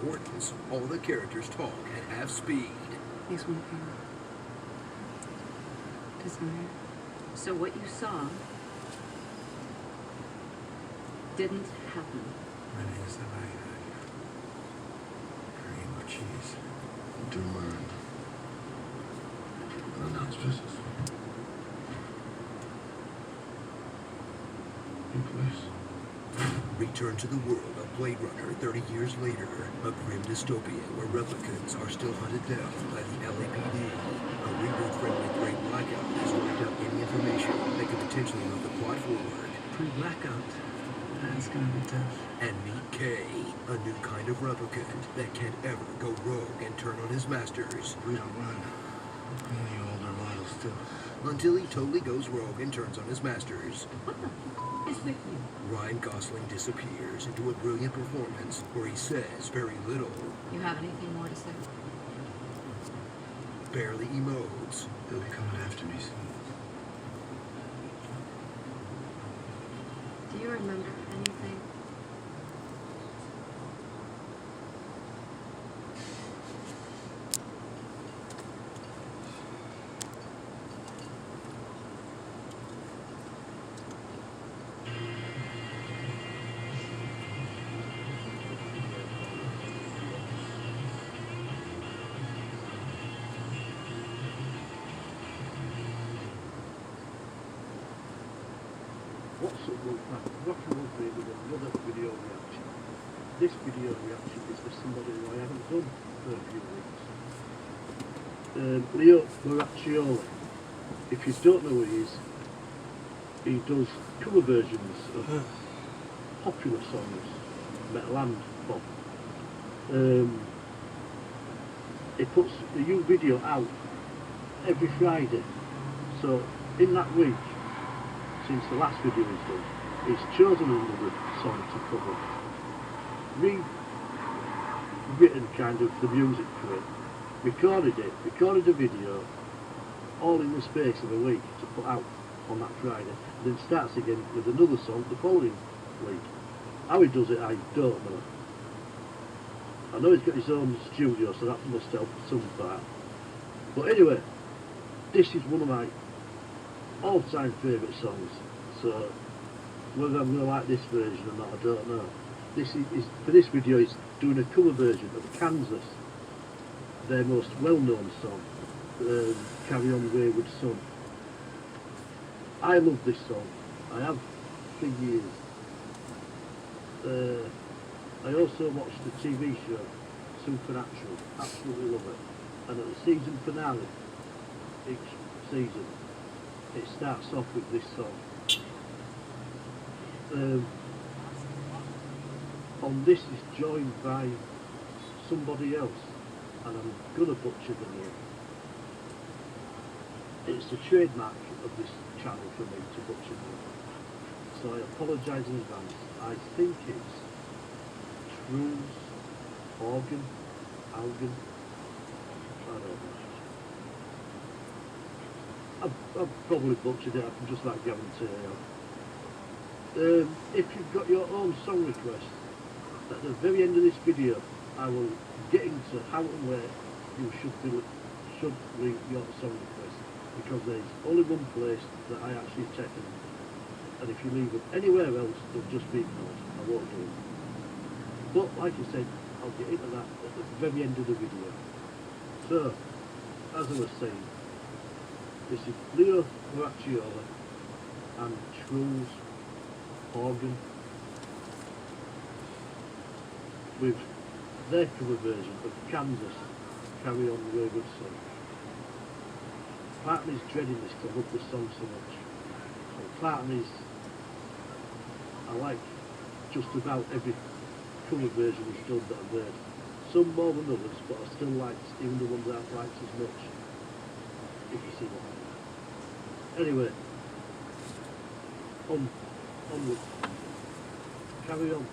importance, all the characters talk at half speed. Makes one feel desire. So what you saw didn't happen. Mayonnaise, cream or cheese. Do mine. Unannounced visitors. You please. Return to the world of Blade Runner 30 years later, a grim dystopia where replicants are still hunted down by the LAPD. A reboot-friendly Great Blackout has wiped out any information that could potentially move the plot forward. Pre-blackout. That's gonna be tough. And meet Kay, a new kind of replicant that can't ever go rogue and turn on his masters. We don't run. Only older models do. Until he totally goes rogue and turns on his masters. What the f is with you? Ryan Gosling disappears into a brilliant performance where he says very little, You have anything more to say? barely emotes, They'll be coming after me soon. Do you remember anything? What's up, Rocky will be with another video reaction. This video reaction is for somebody who I haven't done for a few weeks. Leo Moraccioli. If you don't know who he is, he does cover versions of popular songs, metal and pop. He puts a new video out every Friday. So in that week, since the last video he's done, he's chosen another song to cover, rewritten kind of the music for it, recorded a video, all in the space of a week to put out on that Friday, then starts again with another song the following week. How he does it, I don't know. I know he's got his own studio, so that must help some part. But anyway, this is one of my all-time favourite songs, so whether I'm going to like this version or not, I don't know. This is for this video, he's doing a cover version of Kansas, their most well-known song, Carry On Wayward Son. I love this song, I have for years. I also watched the TV show Supernatural, absolutely love it, and at the season finale each season it starts off with this song. On this is joined by somebody else, and I'm gonna butcher the name. It's the trademark of this channel for me to butcher the name, so I apologise in advance. I think it's Truls Haugen, I don't know. I've probably butchered it, I'm just like Gavin Taylor. If you've got your own song request, at the very end of this video I will get into how and where you should leave your song request, because there's only one place that I actually check them, and if you leave them anywhere else they'll just be ignored. I won't do it. But like I said, I'll get into that at the very end of the video. So, as I was saying, this is Leo Moraccioli and Truls Haugen with their cover version of Kansas, Carry On Wayward Son. Part of me's dreading this because I love the song so much. And part of me's, I like just about every cover version he's done that I've heard. Some more than others, but I still like even the ones that I've liked as much, if you see what I mean. Anyway, onward. Carry on.